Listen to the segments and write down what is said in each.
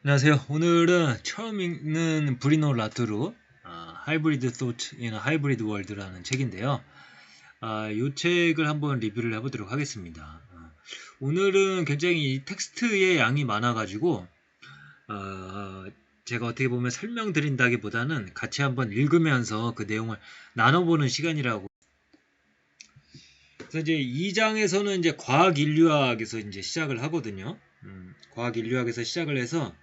안녕하세요. 오늘은 처음 읽는 브리노 라투르 하이브리드 소트 인 하이브리드 월드라는 책인데요. 이 책을 한번 리뷰를 해보도록 하겠습니다. 오늘은 굉장히 이 텍스트의 양이 많아가지고 제가 어떻게 보면 설명드린다기보다는 같이 한번 읽으면서 그 내용을 나눠보는 시간이라고. 그래서 이제 2장에서는 이제 과학 인류학에서 이제 시작을 하거든요. 과학 인류학에서 시작을 해서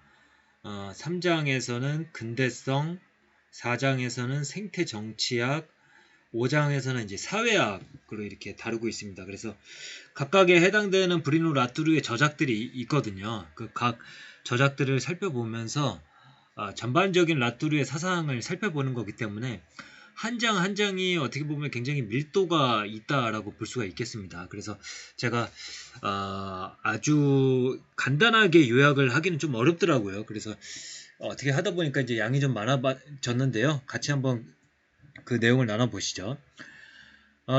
3장에서는 근대성, 4장에서는 생태 정치학, 5장에서는 이제 사회학으로 이렇게 다루고 있습니다. 그래서 각각에 해당되는 브리노 라투르의 저작들이 있거든요. 그 각 저작들을 살펴보면서 전반적인 라투르의 사상을 살펴보는 거기 때문에 한 장 한 장이 어떻게 보면 굉장히 밀도가 있다라고 볼 수가 있겠습니다. 그래서 제가 아주 간단하게 요약을 하기는 좀 어렵더라고요. 그래서 어떻게 하다 보니까 이제 양이 좀 많아졌는데요. 같이 한번 그 내용을 나눠보시죠.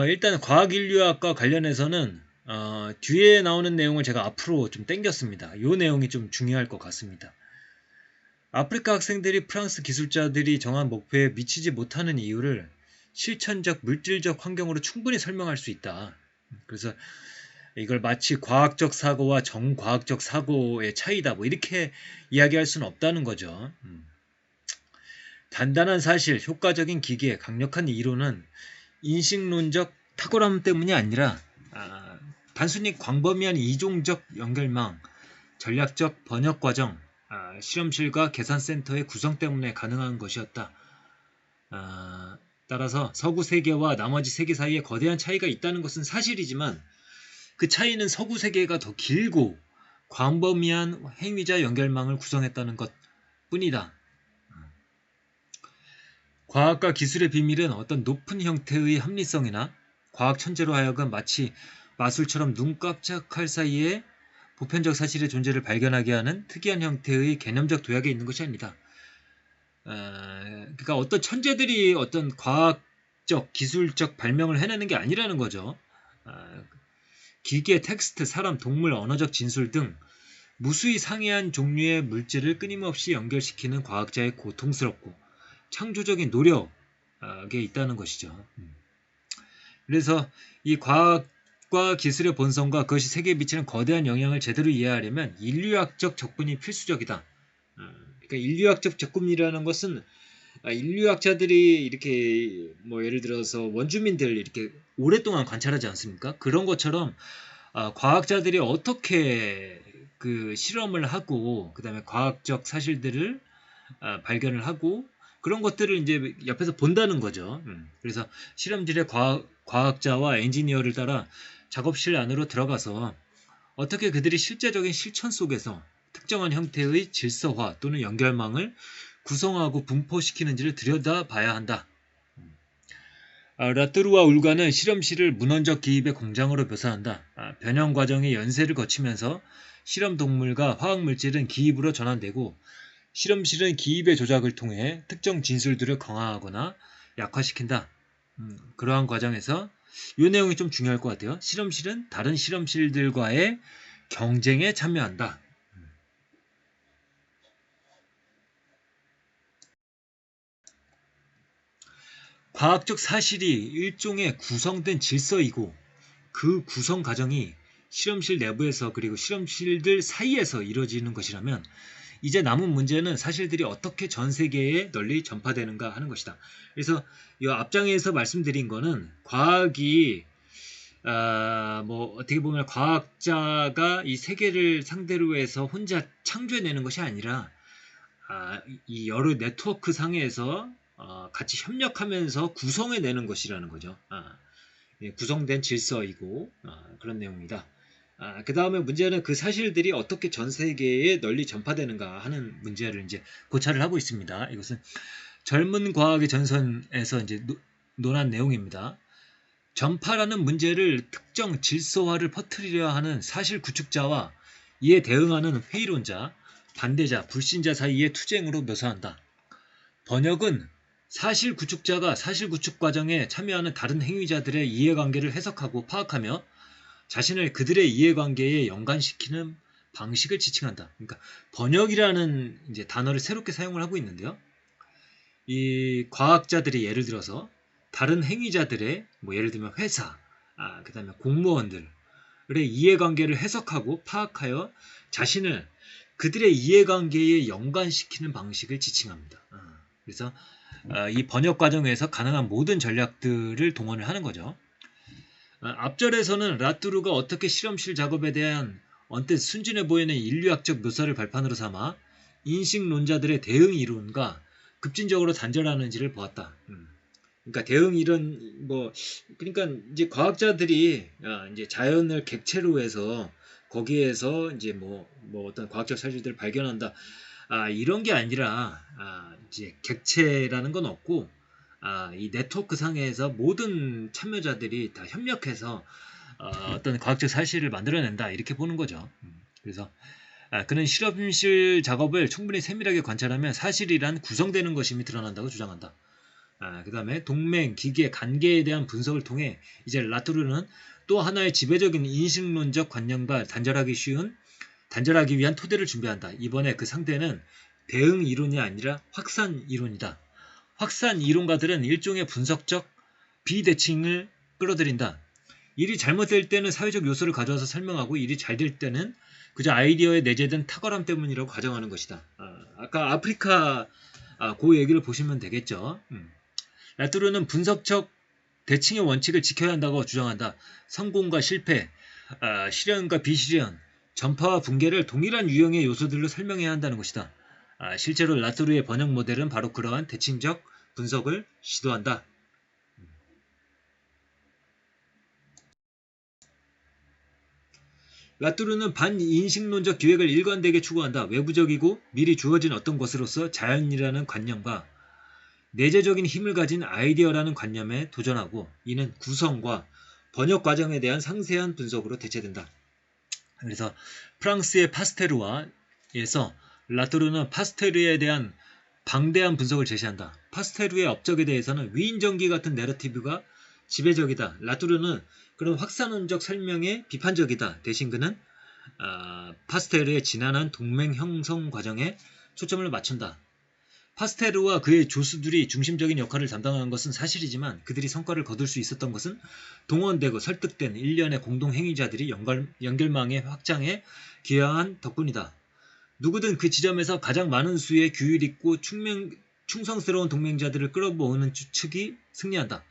일단 과학인류학과 관련해서는 뒤에 나오는 내용을 제가 앞으로 좀 땡겼습니다. 이 내용이 좀 중요할 것 같습니다. 아프리카 학생들이 프랑스 기술자들이 정한 목표에 미치지 못하는 이유를 실천적, 물질적 환경으로 충분히 설명할 수 있다. 그래서 이걸 마치 과학적 사고와 정과학적 사고의 차이다. 뭐 이렇게 이야기할 수는 없다는 거죠. 단단한 사실, 효과적인 기계, 강력한 이론은 인식론적 탁월함 때문이 아니라 단순히 광범위한 이종적 연결망, 전략적 번역 과정, 실험실과 계산센터의 구성 때문에 가능한 것이었다. 따라서 서구 세계와 나머지 세계 사이에 거대한 차이가 있다는 것은 사실이지만 그 차이는 서구 세계가 더 길고 광범위한 행위자 연결망을 구성했다는 것 뿐이다. 과학과 기술의 비밀은 어떤 높은 형태의 합리성이나 과학 천재로 하여금 마치 마술처럼 눈 깜짝할 사이에 보편적 사실의 존재를 발견하게 하는 특이한 형태의 개념적 도약에 있는 것이 아니다. 그러니까 어떤 천재들이 어떤 과학적, 기술적 발명을 해내는 게 아니라는 거죠. 기계, 텍스트, 사람, 동물, 언어적 진술 등 무수히 상이한 종류의 물질을 끊임없이 연결시키는 과학자의 고통스럽고 창조적인 노력에 있다는 것이죠. 그래서 이 과학과 기술의 본성과 그것이 세계에 미치는 거대한 영향을 제대로 이해하려면 인류학적 접근이 필수적이다. 그러니까 인류학적 접근이라는 것은 인류학자들이 이렇게 뭐 예를 들어서 원주민들 이렇게 오랫동안 관찰하지 않습니까? 그런 것처럼 과학자들이 어떻게 그 실험을 하고 그다음에 과학적 사실들을 발견을 하고 그런 것들을 이제 옆에서 본다는 거죠. 그래서 실험실의 과학자와 엔지니어를 따라 작업실 안으로 들어가서 어떻게 그들이 실제적인 실천 속에서 특정한 형태의 질서화 또는 연결망을 구성하고 분포시키는지를 들여다봐야 한다. 라뚜르와 울가는 실험실을 문헌적 기입의 공장으로 묘사한다. 변형 과정의 연쇄를 거치면서 실험 동물과 화학 물질은 기입으로 전환되고 실험실은 기입의 조작을 통해 특정 진술들을 강화하거나 약화시킨다. 그러한 과정에서 이 내용이 좀 중요할 것 같아요. 실험실은 다른 실험실들과의 경쟁에 참여한다. 과학적 사실이 일종의 구성된 질서이고 그 구성 과정이 실험실 내부에서 그리고 실험실들 사이에서 이루어지는 것이라면 이제 남은 문제는 사실들이 어떻게 전 세계에 널리 전파되는가 하는 것이다. 그래서 이 앞장에서 말씀드린 거는 과학이 뭐 어떻게 보면 과학자가 이 세계를 상대로 해서 혼자 창조해내는 것이 아니라 이 여러 네트워크 상에서 같이 협력하면서 구성해내는 것이라는 거죠. 예, 구성된 질서이고 그런 내용입니다. 그 다음에 문제는 그 사실들이 어떻게 전 세계에 널리 전파되는가 하는 문제를 이제 고찰을 하고 있습니다. 이것은 젊은 과학의 전선에서 이제 논한 내용입니다. 전파라는 문제를 특정 질서화를 퍼뜨리려 하는 사실 구축자와 이에 대응하는 회의론자, 반대자, 불신자 사이의 투쟁으로 묘사한다. 번역은 사실 구축자가 사실 구축 과정에 참여하는 다른 행위자들의 이해관계를 해석하고 파악하며 자신을 그들의 이해관계에 연관시키는 방식을 지칭한다. 그러니까 번역이라는 이제 단어를 새롭게 사용을 하고 있는데요. 이 과학자들이 예를 들어서 다른 행위자들의 뭐 예를 들면 회사, 그다음에 공무원들의 이해관계를 해석하고 파악하여 자신을 그들의 이해관계에 연관시키는 방식을 지칭합니다. 그래서 이 번역 과정에서 가능한 모든 전략들을 동원을 하는 거죠. 앞절에서는 라뚜르가 어떻게 실험실 작업에 대한 언뜻 순진해 보이는 인류학적 묘사를 발판으로 삼아 인식론자들의 대응 이론과 급진적으로 단절하는지를 보았다. 그러니까 대응 이론 그러니까 이제 과학자들이 이제 자연을 객체로 해서 거기에서 이제 뭐 어떤 과학적 사실들을 발견한다. 이런 게 아니라 이제 객체라는 건 없고 이 네트워크 상에서 모든 참여자들이 다 협력해서 어떤 과학적 사실을 만들어낸다 이렇게 보는 거죠. 그래서 그는 실험실 작업을 충분히 세밀하게 관찰하면 사실이란 구성되는 것임이 드러난다고 주장한다. 그 다음에 동맹, 기계, 관계에 대한 분석을 통해 이제 라투르는 또 하나의 지배적인 인식론적 관념과 단절하기 위한 토대를 준비한다. 이번에 그 상대는 대응 이론이 아니라 확산 이론이다. 확산 이론가들은 일종의 분석적 비대칭을 끌어들인다. 일이 잘못될 때는 사회적 요소를 가져와서 설명하고 일이 잘 될 때는 그저 아이디어에 내재된 탁월함 때문이라고 가정하는 것이다. 아까 아프리카 그 얘기를 보시면 되겠죠. 라투르는 분석적 대칭의 원칙을 지켜야 한다고 주장한다. 성공과 실패, 실현과 비실현, 전파와 붕괴를 동일한 유형의 요소들로 설명해야 한다는 것이다. 실제로 라투르의 번역 모델은 바로 그러한 대칭적 분석을 시도한다. 라투르는 반인식론적 기획을 일관되게 추구한다. 외부적이고 미리 주어진 어떤 것으로서 자연이라는 관념과 내재적인 힘을 가진 아이디어라는 관념에 도전하고 이는 구성과 번역 과정에 대한 상세한 분석으로 대체된다. 그래서 프랑스의 파스테르와에서 라투르는 파스테르에 대한 방대한 분석을 제시한다. 파스테르의 업적에 대해서는 위인전기 같은 내러티브가 지배적이다. 라투르는 그런 확산론적 설명에 비판적이다. 대신 그는 파스테르의 지난한 동맹 형성 과정에 초점을 맞춘다. 파스테르와 그의 조수들이 중심적인 역할을 담당한 것은 사실이지만 그들이 성과를 거둘 수 있었던 것은 동원되고 설득된 일련의 공동행위자들이 연결망의 확장에 기여한 덕분이다. 누구든 그 지점에서 가장 많은 수의 규율 있고 충성스러운 동맹자들을 끌어모으는 측이 승리한다.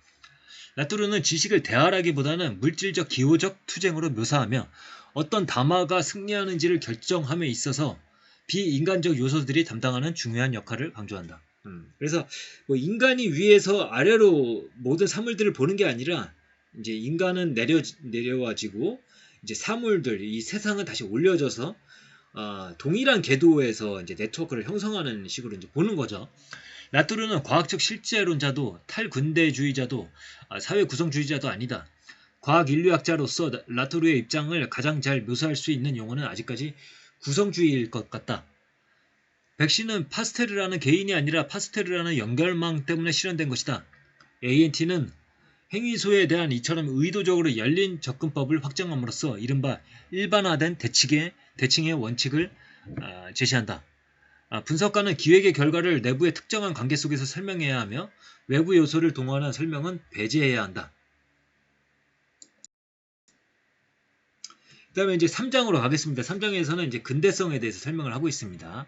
라투르는 지식을 대화라기보다는 물질적 기호적 투쟁으로 묘사하며 어떤 담화가 승리하는지를 결정함에 있어서 비인간적 요소들이 담당하는 중요한 역할을 강조한다. 그래서 뭐 인간이 위에서 아래로 모든 사물들을 보는 게 아니라 이제 인간은 내려와지고 이제 사물들, 이 세상은 다시 올려져서 동일한 궤도에서 이제 네트워크를 형성하는 식으로 이제 보는 거죠. 라투르는 과학적 실제론자도 탈근대주의자도 사회 구성주의자도 아니다. 과학 인류학자로서 라투르의 입장을 가장 잘 묘사할 수 있는 용어는 아직까지 구성주의일 것 같다. 백신은 파스테르라는 개인이 아니라 파스테르라는 연결망 때문에 실현된 것이다. ANT는 행위소에 대한 이처럼 의도적으로 열린 접근법을 확정함으로써 이른바 일반화된 대칭의 원칙을 제시한다. 분석가는 기획의 결과를 내부의 특정한 관계 속에서 설명해야 하며 외부 요소를 동원한 설명은 배제해야 한다. 그 다음에 이제 3장으로 가겠습니다. 3장에서는 이제 근대성에 대해서 설명을 하고 있습니다.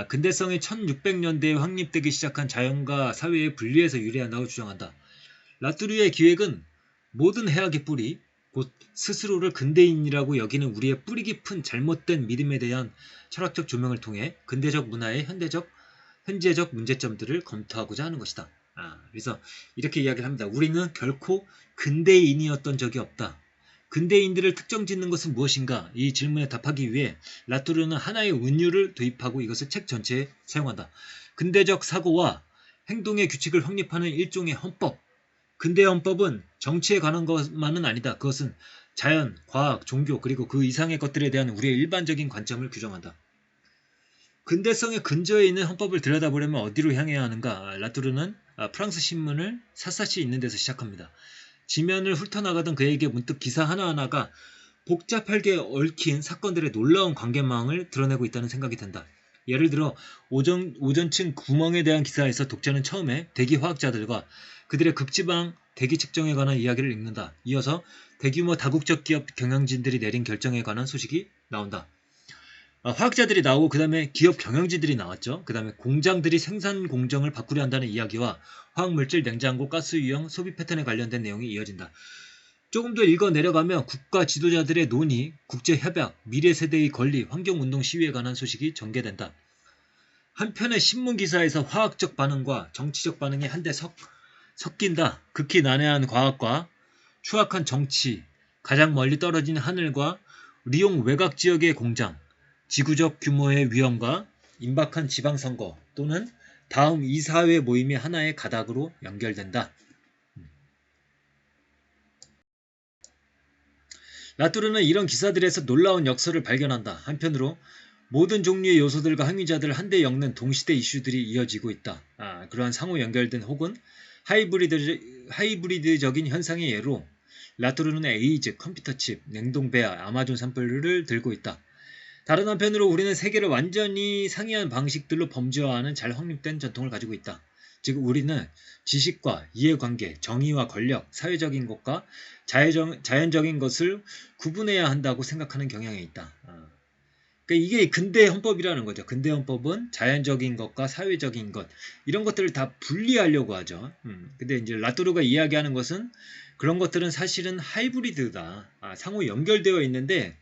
근대성이 1600년대에 확립되기 시작한 자연과 사회의 분리에서 유래한다고 주장한다. 라투르의 기획은 모든 해악의 뿌리, 곧 스스로를 근대인이라고 여기는 우리의 뿌리 깊은 잘못된 믿음에 대한 철학적 조명을 통해 근대적 문화의 현재적 문제점들을 검토하고자 하는 것이다. 그래서 이렇게 이야기를 합니다. 우리는 결코 근대인이었던 적이 없다. 근대인들을 특정 짓는 것은 무엇인가? 이 질문에 답하기 위해 라투르는 하나의 은유를 도입하고 이것을 책 전체에 사용한다. 근대적 사고와 행동의 규칙을 확립하는 일종의 헌법. 근대 헌법은 정치에 관한 것만은 아니다. 그것은 자연, 과학, 종교 그리고 그 이상의 것들에 대한 우리의 일반적인 관점을 규정한다. 근대성의 근저에 있는 헌법을 들여다보려면 어디로 향해야 하는가? 라투르는 프랑스 신문을 샅샅이 읽는 데서 시작합니다. 지면을 훑어나가던 그에게 문득 기사 하나하나가 복잡하게 얽힌 사건들의 놀라운 관계망을 드러내고 있다는 생각이 든다. 예를 들어 오전층 구멍에 대한 기사에서 독자는 처음에 대기 화학자들과 그들의 극지방 대기 측정에 관한 이야기를 읽는다. 이어서 대규모 다국적 기업 경영진들이 내린 결정에 관한 소식이 나온다. 화학자들이 나오고 그 다음에 기업 경영진들이 나왔죠. 그 다음에 공장들이 생산 공정을 바꾸려 한다는 이야기와 화학물질, 냉장고, 가스 유형, 소비 패턴에 관련된 내용이 이어진다. 조금 더 읽어 내려가면 국가 지도자들의 논의, 국제협약, 미래세대의 권리, 환경운동 시위에 관한 소식이 전개된다. 한편의 신문기사에서 화학적 반응과 정치적 반응이 한데 섞인다. 극히 난해한 과학과 추악한 정치, 가장 멀리 떨어진 하늘과 리옹 외곽지역의 공장, 지구적 규모의 위험과 임박한 지방선거 또는 다음 이사회 모임의 하나의 가닥으로 연결된다. 라뚜르는 이런 기사들에서 놀라운 역설을 발견한다. 한편으로 모든 종류의 요소들과 항위자들을 한데 엮는 동시대 이슈들이 이어지고 있다. 그러한 상호 연결된 혹은 하이브리드적인 현상의 예로 라뚜르는 에이즈, 컴퓨터칩, 냉동배아, 아마존 산불을 들고 있다. 다른 한편으로 우리는 세계를 완전히 상이한 방식들로 범죄화하는 잘 확립된 전통을 가지고 있다. 즉 우리는 지식과 이해관계, 정의와 권력, 사회적인 것과 자연적인 것을 구분해야 한다고 생각하는 경향이 있다. 그러니까 이게 근대 헌법이라는 거죠. 근대 헌법은 자연적인 것과 사회적인 것 이런 것들을 다 분리하려고 하죠. 근데 이제 라뚜르가 이야기하는 것은 그런 것들은 사실은 하이브리드다. 상호 연결되어 있는데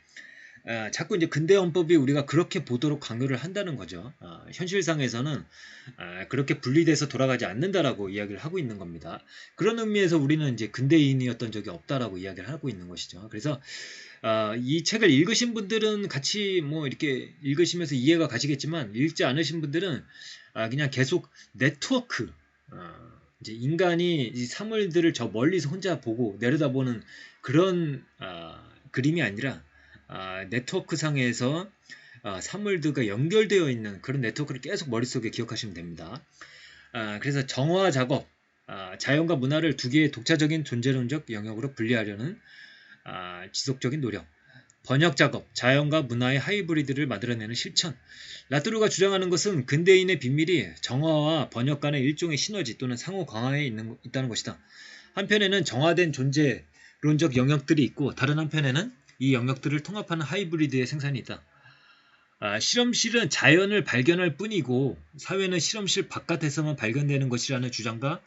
자꾸 이제 근대 헌법이 우리가 그렇게 보도록 강요를 한다는 거죠. 현실상에서는 그렇게 분리돼서 돌아가지 않는다라고 이야기를 하고 있는 겁니다. 그런 의미에서 우리는 이제 근대인이었던 적이 없다라고 이야기를 하고 있는 것이죠. 그래서 이 책을 읽으신 분들은 같이 뭐 이렇게 읽으시면서 이해가 가시겠지만 읽지 않으신 분들은 그냥 계속 네트워크 이제 인간이 이 사물들을 저 멀리서 혼자 보고 내려다보는 그런 그림이 아니라 네트워크 상에서 사물들과 연결되어 있는 그런 네트워크를 계속 머릿속에 기억하시면 됩니다. 그래서 정화 작업, 자연과 문화를 두 개의 독자적인 존재론적 영역으로 분리하려는 지속적인 노력, 번역 작업, 자연과 문화의 하이브리드를 만들어내는 실천. 라뚜르가 주장하는 것은 근대인의 비밀이 정화와 번역 간의 일종의 시너지 또는 상호 강화에 있다는 것이다. 한편에는 정화된 존재론적 영역들이 있고 다른 한편에는 이 영역들을 통합하는 하이브리드의 생산이 있다. 실험실은 자연을 발견할 뿐이고 사회는 실험실 바깥에서만 발견되는 것이라는 주장과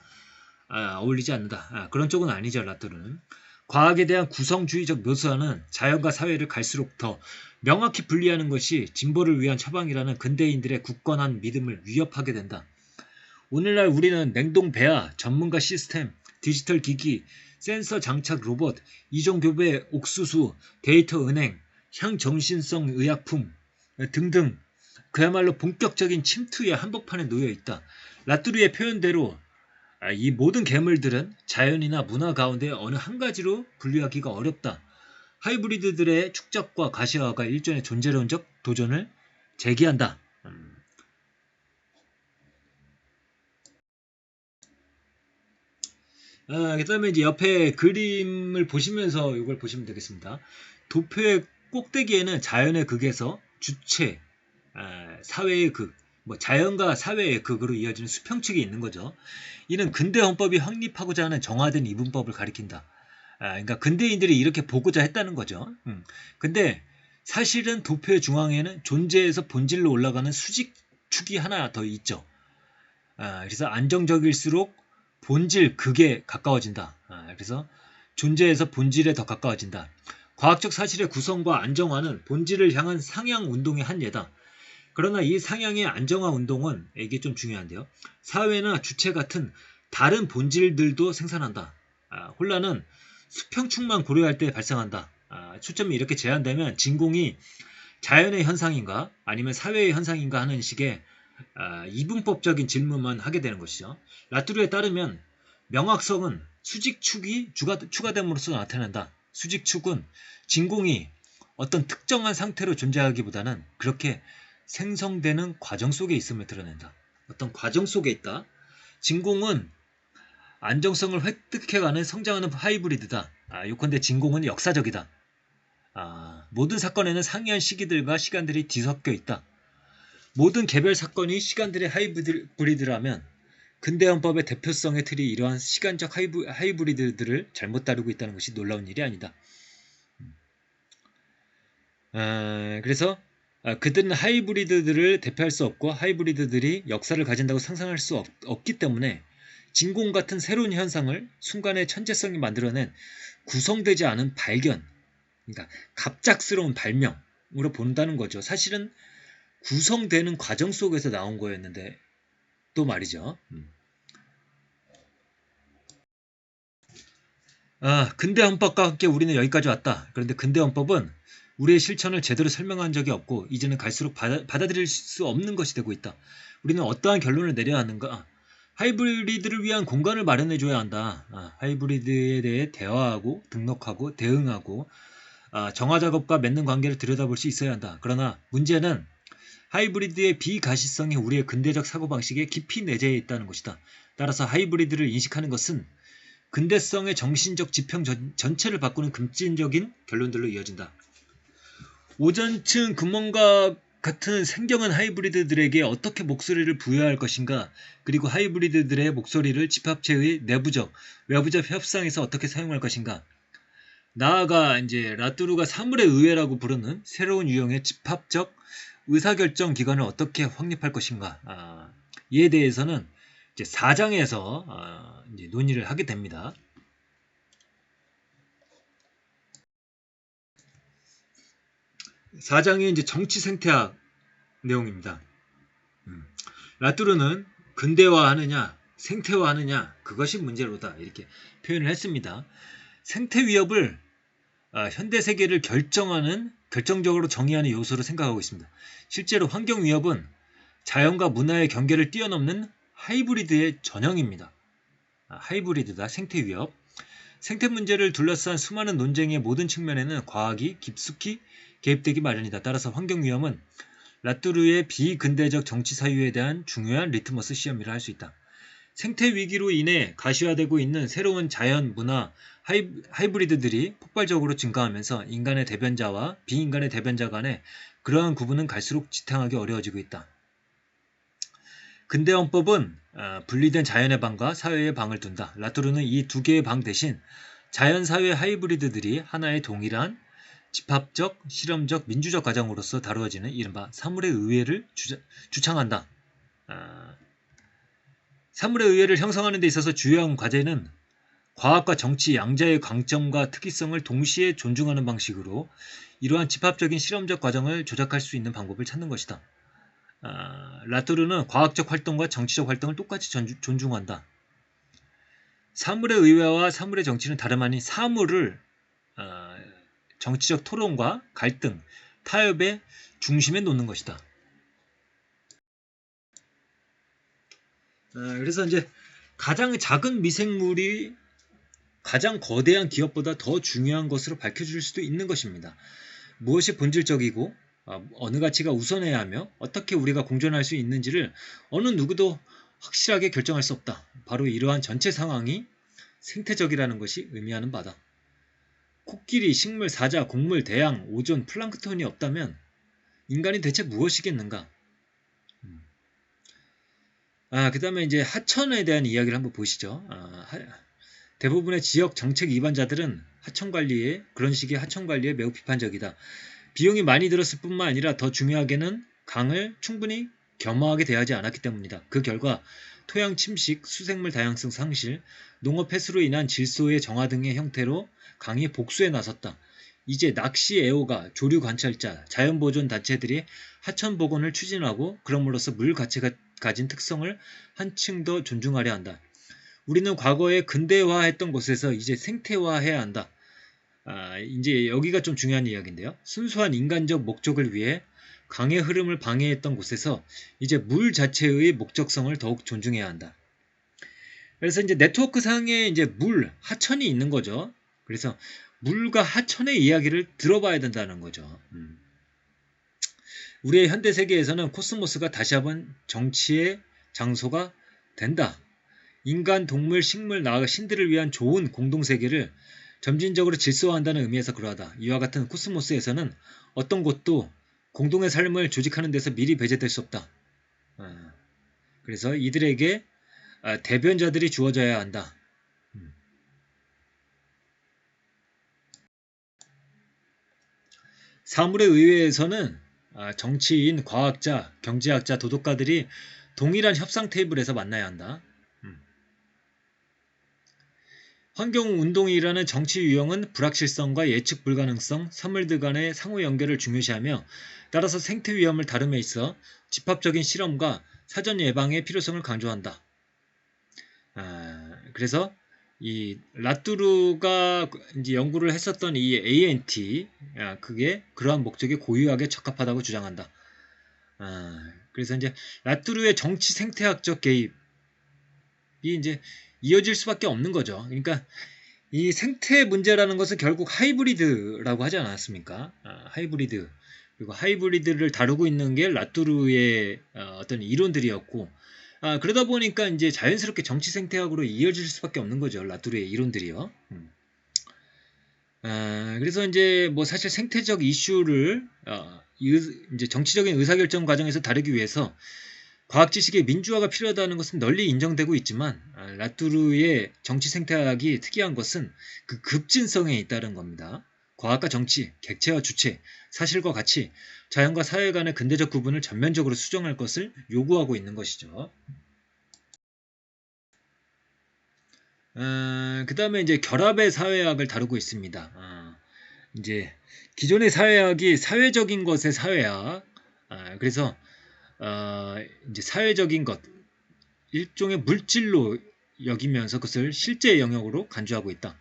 어울리지 않는다. 그런 쪽은 아니죠. 라뚜르는. 과학에 대한 구성주의적 묘사는 자연과 사회를 갈수록 더 명확히 분리하는 것이 진보를 위한 처방이라는 근대인들의 굳건한 믿음을 위협하게 된다. 오늘날 우리는 냉동 배아, 전문가 시스템, 디지털 기기, 센서 장착 로봇, 이종교배 옥수수, 데이터 은행, 향정신성 의약품 등등 그야말로 본격적인 침투의 한복판에 놓여 있다. 라뚜르의 표현대로 이 모든 괴물들은 자연이나 문화 가운데 어느 한 가지로 분류하기가 어렵다. 하이브리드들의 축적과 가시화가 일종의 존재론적 도전을 제기한다. 그 다음에 이제 옆에 그림을 보시면서 이걸 보시면 되겠습니다. 도표의 꼭대기에는 자연의 극에서 주체, 사회의 극, 뭐 자연과 사회의 극으로 이어지는 수평축이 있는 거죠. 이는 근대 헌법이 확립하고자 하는 정화된 이분법을 가리킨다. 그러니까 근대인들이 이렇게 보고자 했다는 거죠. 근데 사실은 도표의 중앙에는 존재에서 본질로 올라가는 수직축이 하나 더 있죠. 그래서 안정적일수록 본질 극에 가까워진다. 그래서 존재에서 본질에 더 가까워진다. 과학적 사실의 구성과 안정화는 본질을 향한 상향 운동의 한 예다. 그러나 이 상향의 안정화 운동은 이게 좀 중요한데요. 사회나 주체 같은 다른 본질들도 생산한다. 혼란은 수평축만 고려할 때 발생한다. 초점이 이렇게 제한되면 진공이 자연의 현상인가 아니면 사회의 현상인가 하는 식의 이분법적인 질문만 하게 되는 것이죠. 라뚜르에 따르면 명확성은 수직축이 추가됨으로써 나타난다. 수직축은 진공이 어떤 특정한 상태로 존재하기보다는 그렇게 생성되는 과정 속에 있음을 드러낸다. 어떤 과정 속에 있다. 진공은 안정성을 획득해가는 성장하는 하이브리드다. 요컨대 진공은 역사적이다. 모든 사건에는 상이한 시기들과 시간들이 뒤섞여 있다. 모든 개별 사건이 시간들의 하이브리드라면 근대 헌법의 대표성의 틀이 이러한 시간적 하이브리드들을 잘못 다루고 있다는 것이 놀라운 일이 아니다. 그래서 그들은 하이브리드들을 대표할 수 없고 하이브리드들이 역사를 가진다고 상상할 수 없기 때문에 진공 같은 새로운 현상을 순간의 천재성이 만들어낸 구성되지 않은 발견, 그러니까 갑작스러운 발명으로 본다는 거죠. 사실은 구성되는 과정 속에서 나온 거였는데 또 말이죠. 근대 헌법과 함께 우리는 여기까지 왔다. 그런데 근대 헌법은 우리의 실천을 제대로 설명한 적이 없고 이제는 갈수록 받아들일 수 없는 것이 되고 있다. 우리는 어떠한 결론을 내려야 하는가? 하이브리드를 위한 공간을 마련해줘야 한다. 하이브리드에 대해 대화하고 등록하고 대응하고 정화작업과 맺는 관계를 들여다볼 수 있어야 한다. 그러나 문제는 하이브리드의 비가시성이 우리의 근대적 사고방식에 깊이 내재해 있다는 것이다. 따라서 하이브리드를 인식하는 것은 근대성의 정신적 지평 전체를 바꾸는 급진적인 결론들로 이어진다. 오전층 근원과 같은 생경한 하이브리드들에게 어떻게 목소리를 부여할 것인가, 그리고 하이브리드들의 목소리를 집합체의 내부적, 외부적 협상에서 어떻게 사용할 것인가, 나아가 이제 라뚜르가 사물의 의회라고 부르는 새로운 유형의 집합적 의사결정 기관을 어떻게 확립할 것인가, 이에 대해서는 이제 4장에서 이제 논의를 하게 됩니다. (4장이) 이제 정치 생태학 내용입니다. 라뚜르는 근대화하느냐 생태화하느냐 그것이 문제로다 이렇게 표현을 했습니다. 생태 위협을 현대 세계를 결정적으로 정의하는 요소로 생각하고 있습니다. 실제로 환경 위협은 자연과 문화의 경계를 뛰어넘는 하이브리드의 전형입니다. 하이브리드다, 생태 위협. 생태 문제를 둘러싼 수많은 논쟁의 모든 측면에는 과학이 깊숙이 개입되기 마련이다. 따라서 환경 위험은 라뚜르의 비근대적 정치 사유에 대한 중요한 리트머스 시험이라 할 수 있다. 생태 위기로 인해 가시화되고 있는 새로운 자연, 문화, 하이브리드들이 폭발적으로 증가하면서 인간의 대변자와 비인간의 대변자 간의 그러한 구분은 갈수록 지탱하기 어려워지고 있다. 근대 헌법은 분리된 자연의 방과 사회의 방을 둔다. 라뚜르는 이 두 개의 방 대신 자연-사회 하이브리드들이 하나의 동일한 집합적, 실험적, 민주적 과정으로서 다루어지는 이른바 사물의 의회를 주창한다. 사물의 의회를 형성하는 데 있어서 주요한 과제는 과학과 정치 양자의 강점과 특이성을 동시에 존중하는 방식으로 이러한 집합적인 실험적 과정을 조작할 수 있는 방법을 찾는 것이다. 라뚜르는 과학적 활동과 정치적 활동을 똑같이 존중한다. 사물의 의회와 사물의 정치는 다름 아닌 사물을 정치적 토론과 갈등, 타협의 중심에 놓는 것이다. 그래서 이제 가장 작은 미생물이 가장 거대한 기업보다 더 중요한 것으로 밝혀질 수도 있는 것입니다. 무엇이 본질적이고 어느 가치가 우선해야 하며 어떻게 우리가 공존할 수 있는지를 어느 누구도 확실하게 결정할 수 없다. 바로 이러한 전체 상황이 생태적이라는 것이 의미하는 바다. 코끼리, 식물, 사자, 곡물, 대양, 오존, 플랑크톤이 없다면 인간이 대체 무엇이겠는가? 그 다음에 이제 하천에 대한 이야기를 한번 보시죠. 대부분의 지역 정책 위반자들은 그런 식의 하천 관리에 매우 비판적이다. 비용이 많이 들었을 뿐만 아니라 더 중요하게는 강을 충분히 겸허하게 대하지 않았기 때문이다. 그 결과 토양 침식, 수생물 다양성 상실, 농업 폐수로 인한 질소의 정화 등의 형태로 강이 복수에 나섰다. 이제 낚시 애호가, 조류 관찰자, 자연보존 단체들이 하천 복원을 추진하고 그럼으로써 물 가치가 가진 특성을 한층 더 존중하려 한다. 우리는 과거에 근대화했던 곳에서 이제 생태화해야 한다. 이제 여기가 좀 중요한 이야기인데요. 순수한 인간적 목적을 위해 강의 흐름을 방해했던 곳에서 이제 물 자체의 목적성을 더욱 존중해야 한다. 그래서 이제 네트워크 상에 이제 하천이 있는 거죠. 그래서 물과 하천의 이야기를 들어봐야 된다는 거죠. 우리의 현대 세계에서는 코스모스가 다시 한번 정치의 장소가 된다. 인간, 동물, 식물, 나아가 신들을 위한 좋은 공동세계를 점진적으로 질서화한다는 의미에서 그러하다. 이와 같은 코스모스에서는 어떤 것도 공동의 삶을 조직하는 데서 미리 배제될 수 없다. 그래서 이들에게 대변자들이 주어져야 한다. 사물의 의회에서는 정치인, 과학자, 경제학자, 도덕가들이 동일한 협상 테이블에서 만나야 한다. 환경운동이라는 정치 유형은 불확실성과 예측 불가능성, 사물들 간의 상호 연결을 중요시하며 따라서 생태 위험을 다룸에 있어 집합적인 실험과 사전 예방의 필요성을 강조한다. 그래서 이 라뚜르가 이제 연구를 했었던 이 ANT, 그게 그러한 목적에 고유하게 적합하다고 주장한다. 그래서 이제 라뚜르의 정치 생태학적 개입이 이제 이어질 수밖에 없는 거죠. 그러니까 이 생태 문제라는 것은 결국 하이브리드라고 하지 않았습니까? 하이브리드. 그리고 하이브리드를 다루고 있는 게 라뚜르의 어떤 이론들이었고, 그러다 보니까 이제 자연스럽게 정치 생태학으로 이어질 수밖에 없는 거죠. 라뚜르의 이론들이요. 그래서 이제 뭐 사실 생태적 이슈를 이제 정치적인 의사결정 과정에서 다루기 위해서 과학 지식의 민주화가 필요하다는 것은 널리 인정되고 있지만 라뚜르의 정치 생태학이 특이한 것은 그 급진성에 있다는 겁니다. 과학과 정치, 객체와 주체, 사실과 가치, 자연과 사회 간의 근대적 구분을 전면적으로 수정할 것을 요구하고 있는 것이죠. 그 다음에 이제 결합의 사회학을 다루고 있습니다. 이제 기존의 사회학이 사회적인 것의 사회학, 그래서 이제 사회적인 것, 일종의 물질로 여기면서 그것을 실제 영역으로 간주하고 있다.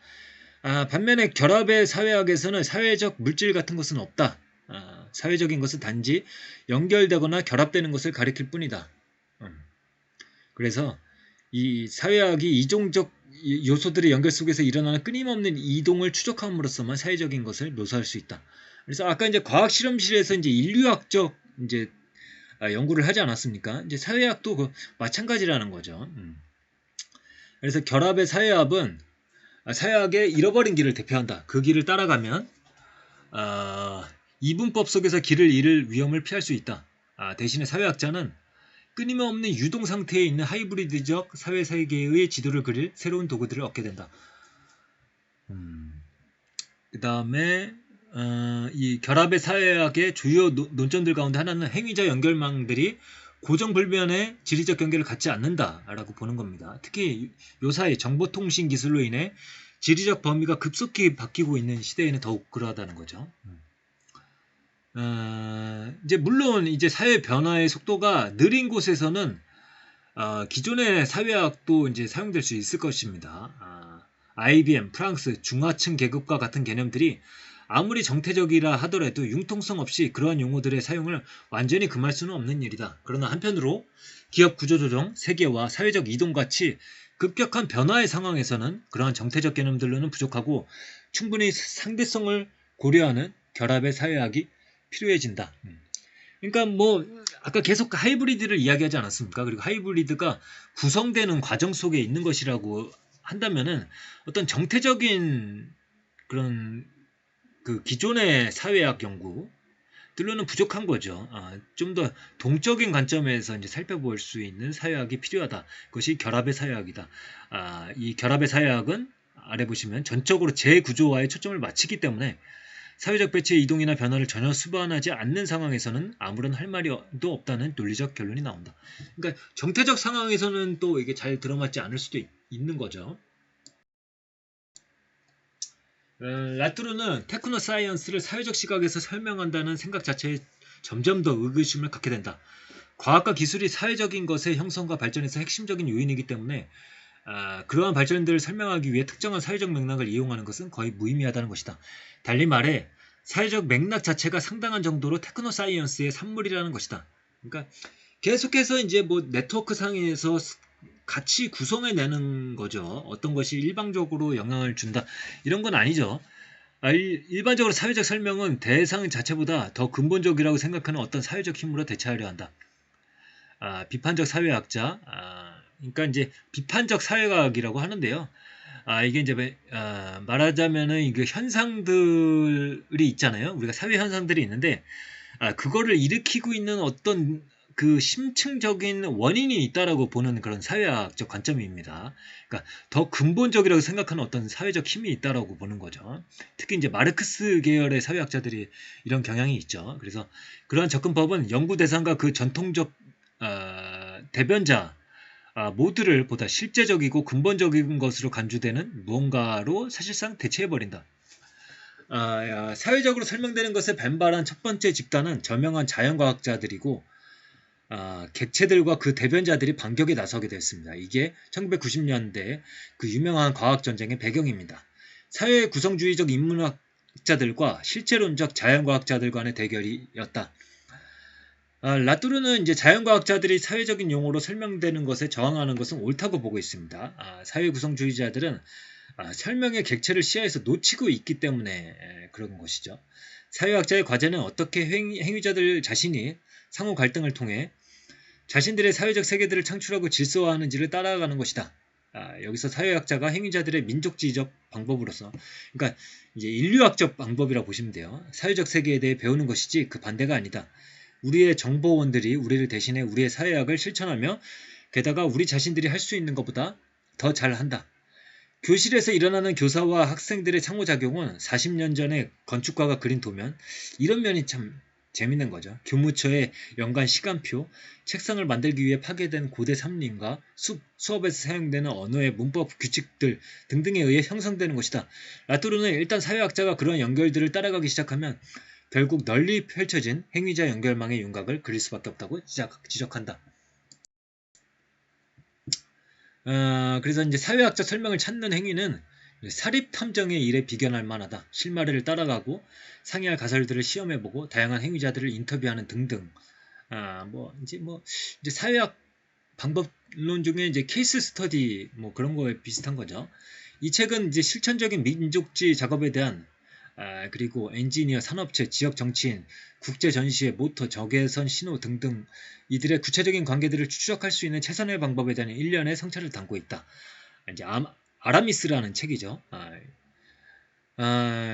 반면에 결합의 사회학에서는 사회적 물질 같은 것은 없다. 사회적인 것은 단지 연결되거나 결합되는 것을 가리킬 뿐이다. 그래서 이 사회학이 이종적 요소들의 연결 속에서 일어나는 끊임없는 이동을 추적함으로써만 사회적인 것을 묘사할 수 있다. 그래서 아까 이제 과학 실험실에서 이제 인류학적 이제 연구를 하지 않았습니까? 이제 사회학도 마찬가지라는 거죠. 그래서 결합의 사회학은 사회학의 잃어버린 길을 대표한다. 그 길을 따라가면 이분법 속에서 길을 잃을 위험을 피할 수 있다. 대신에 사회학자는 끊임없는 유동 상태에 있는 하이브리드적 사회세계의 지도를 그릴 새로운 도구들을 얻게 된다. 그 다음에 이 결합의 사회학의 주요 논점들 가운데 하나는 행위자 연결망들이 고정불변의 지리적 경계를 갖지 않는다라고 보는 겁니다. 특히 요사이 정보통신 기술로 인해 지리적 범위가 급속히 바뀌고 있는 시대에는 더욱 그러하다는 거죠. 이제 물론 이제 사회 변화의 속도가 느린 곳에서는 기존의 사회학도 이제 사용될 수 있을 것입니다. IBM, 프랑스, 중하층 계급과 같은 개념들이 아무리 정태적이라 하더라도 융통성 없이 그러한 용어들의 사용을 완전히 금할 수는 없는 일이다. 그러나 한편으로 기업 구조조정, 세계화, 사회적 이동같이 급격한 변화의 상황에서는 그러한 정태적 개념들로는 부족하고 충분히 상대성을 고려하는 결합의 사회학이 필요해진다. 그러니까 뭐 아까 계속 하이브리드를 이야기하지 않았습니까? 그리고 하이브리드가 구성되는 과정 속에 있는 것이라고 한다면은 어떤 정태적인 그런 그 기존의 사회학 연구들로는 부족한 거죠. 좀 더 동적인 관점에서 이제 살펴볼 수 있는 사회학이 필요하다. 그것이 결합의 사회학이다. 이 결합의 사회학은 아래 보시면 전적으로 재구조화에 초점을 맞추기 때문에 사회적 배치의 이동이나 변화를 전혀 수반하지 않는 상황에서는 아무런 할 말이도 없다는 논리적 결론이 나온다. 그러니까 정태적 상황에서는 또 이게 잘 들어맞지 않을 수도 있는 거죠. 라뚜르는 테크노 사이언스를 사회적 시각에서 설명한다는 생각 자체에 점점 더 의구심을 갖게 된다. 과학과 기술이 사회적인 것의 형성과 발전에서 핵심적인 요인이기 때문에 그러한 발전들을 설명하기 위해 특정한 사회적 맥락을 이용하는 것은 거의 무의미하다는 것이다. 달리 말해 사회적 맥락 자체가 상당한 정도로 테크노 사이언스의 산물이라는 것이다. 그러니까 계속해서 이제 뭐 네트워크 상에서 같이 구성해내는 거죠. 어떤 것이 일방적으로 영향을 준다 이런 건 아니죠. 일반적으로 사회적 설명은 대상 자체보다 더 근본적이라고 생각하는 어떤 사회적 힘으로 대체하려 한다. 비판적 사회학자, 그러니까 이제 비판적 사회학이라고 하는데요. 이게 이제 말하자면은 이게 현상들이 있잖아요. 우리가 사회 현상들이 있는데 그거를 일으키고 있는 어떤 그 심층적인 원인이 있다라고 보는 그런 사회학적 관점입니다. 그러니까 더 근본적이라고 생각하는 어떤 사회적 힘이 있다라고 보는 거죠. 특히 이제 마르크스 계열의 사회학자들이 이런 경향이 있죠. 그래서 그러한 접근법은 연구 대상과 그 전통적 대변자 모두를 보다 실제적이고 근본적인 것으로 간주되는 무언가로 사실상 대체해버린다. 사회적으로 설명되는 것에 반발한 첫 번째 집단은 저명한 자연과학자들이고 객체들과 그 대변자들이 반격에 나서게 됐습니다. 이게 1990년대 그 유명한 과학전쟁의 배경입니다. 사회 구성주의적 인문학자들과 실체론적 자연과학자들 간의 대결이었다. 라뚜르는 이제 자연과학자들이 사회적인 용어로 설명되는 것에 저항하는 것은 옳다고 보고 있습니다. 사회 구성주의자들은 설명의 객체를 시야에서 놓치고 있기 때문에 그런 것이죠. 사회학자의 과제는 어떻게 행위자들 자신이 상호 갈등을 통해 자신들의 사회적 세계들을 창출하고 질서화하는지를 따라가는 것이다. 여기서 사회학자가 행위자들의 민족지적 방법으로서, 그러니까 이제 인류학적 방법이라고 보시면 돼요. 사회적 세계에 대해 배우는 것이지 그 반대가 아니다. 우리의 정보원들이 우리를 대신해 우리의 사회학을 실천하며 게다가 우리 자신들이 할 수 있는 것보다 더 잘한다. 교실에서 일어나는 교사와 학생들의 상호작용은 40년 전에 건축가가 그린 도면, 이런 면이 참 재밌는 거죠. 교무처의 연간 시간표, 책상을 만들기 위해 파괴된 고대 삼림과 수업에서 사용되는 언어의 문법 규칙들 등등에 의해 형성되는 것이다. 라뚜르는 일단 사회학자가 그런 연결들을 따라가기 시작하면 결국 널리 펼쳐진 행위자 연결망의 윤곽을 그릴 수밖에 없다고 지적한다. 그래서 이제 사회학적 설명을 찾는 행위는 사립탐정의 일에 비견할 만하다. 실마리를 따라가고 상의할 가설들을 시험해보고 다양한 행위자들을 인터뷰하는 등등. 이제 사회학 방법론 중에 이제 케이스 스터디 그런 거에 비슷한 거죠. 이 책은 이제 실천적인 민족지 작업에 대한 그리고 엔지니어, 산업체, 지역 정치인, 국제 전시회, 모터, 적외선 신호 등등 이들의 구체적인 관계들을 추적할 수 있는 최선의 방법에 대한 일련의 성찰을 담고 있다. 이제 아라미스라는 책이죠.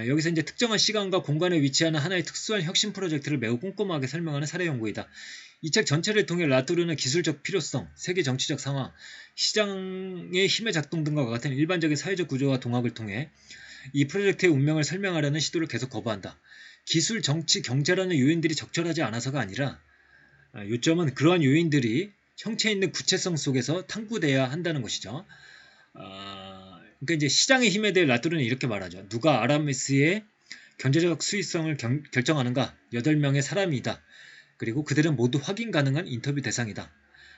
여기서 이제 특정한 시간과 공간에 위치하는 하나의 특수한 혁신 프로젝트를 매우 꼼꼼하게 설명하는 사례 연구이다. 이 책 전체를 통해 라뚜르는 기술적 필요성, 세계 정치적 상황, 시장의 힘의 작동 등과 같은 일반적인 사회적 구조와 동학을 통해 이 프로젝트의 운명을 설명하려는 시도를 계속 거부한다. 기술, 정치, 경제라는 요인들이 적절하지 않아서가 아니라 요점은 그러한 요인들이 형체 있는 구체성 속에서 탐구돼야 한다는 것이죠. 그러니까 이제 시장의 힘에 대해 라뚜르는 이렇게 말하죠. 누가 아라미스의 경제적 수익성을 결정하는가? 8명의 사람이다. 그리고 그들은 모두 확인 가능한 인터뷰 대상이다.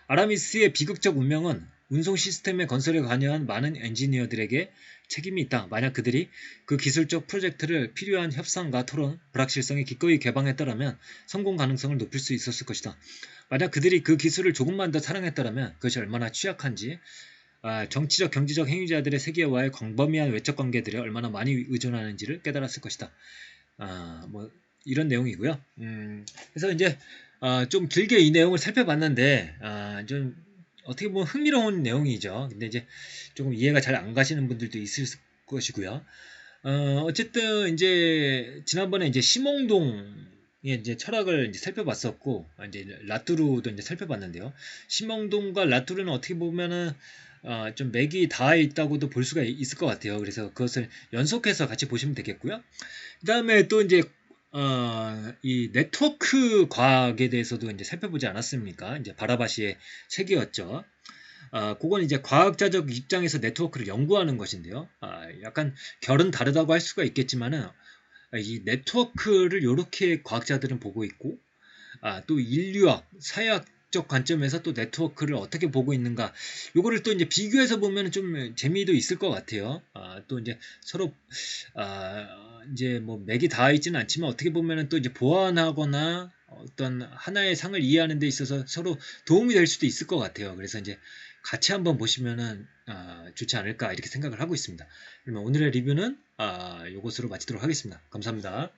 아라미스의 비극적 운명은 운송 시스템의 건설에 관여한 많은 엔지니어들에게 책임이 있다. 만약 그들이 그 기술적 프로젝트를 필요한 협상과 토론, 불확실성에 기꺼이 개방했더라면 성공 가능성을 높일 수 있었을 것이다. 만약 그들이 그 기술을 조금만 더 사랑했더라면 그것이 얼마나 취약한지, 정치적, 경제적 행위자들의 세계와의 광범위한 외적 관계들에 얼마나 많이 의존하는지를 깨달았을 것이다. 이런 내용이고요. 그래서 이제 좀 길게 이 내용을 살펴봤는데 좀 어떻게 보면 흥미로운 내용이죠. 근데 이제 조금 이해가 잘 안 가시는 분들도 있을 것이고요. 어쨌든 이제 지난번에 이제 심홍동의 이제 철학을 이제 살펴봤었고 이제 라뚜르도 이제 살펴봤는데요. 심홍동과 라뚜르는 어떻게 보면은 좀 맥이 닿아 있다고도 볼 수가 있을 것 같아요. 그래서 그것을 연속해서 같이 보시면 되겠고요. 그 다음에 또 이제 이 네트워크 과학에 대해서도 이제 살펴보지 않았습니까? 이제 바라바시의 책이었죠. 그건 이제 과학자적 입장에서 네트워크를 연구하는 것인데요. 약간 결은 다르다고 할 수가 있겠지만은 이 네트워크를 이렇게 과학자들은 보고 있고, 또 인류학, 사회학적 관점에서 또 네트워크를 어떻게 보고 있는가, 요거를 또 이제 비교해서 보면 좀 재미도 있을 것 같아요. 또 이제 서로 이제 뭐 맥이 닿아 있지는 않지만 어떻게 보면은 또 이제 보완하거나 어떤 하나의 상을 이해하는 데 있어서 서로 도움이 될 수도 있을 것 같아요. 그래서 이제 같이 한번 보시면은 좋지 않을까 이렇게 생각을 하고 있습니다. 그러면 오늘의 리뷰는 요것으로 마치도록 하겠습니다. 감사합니다.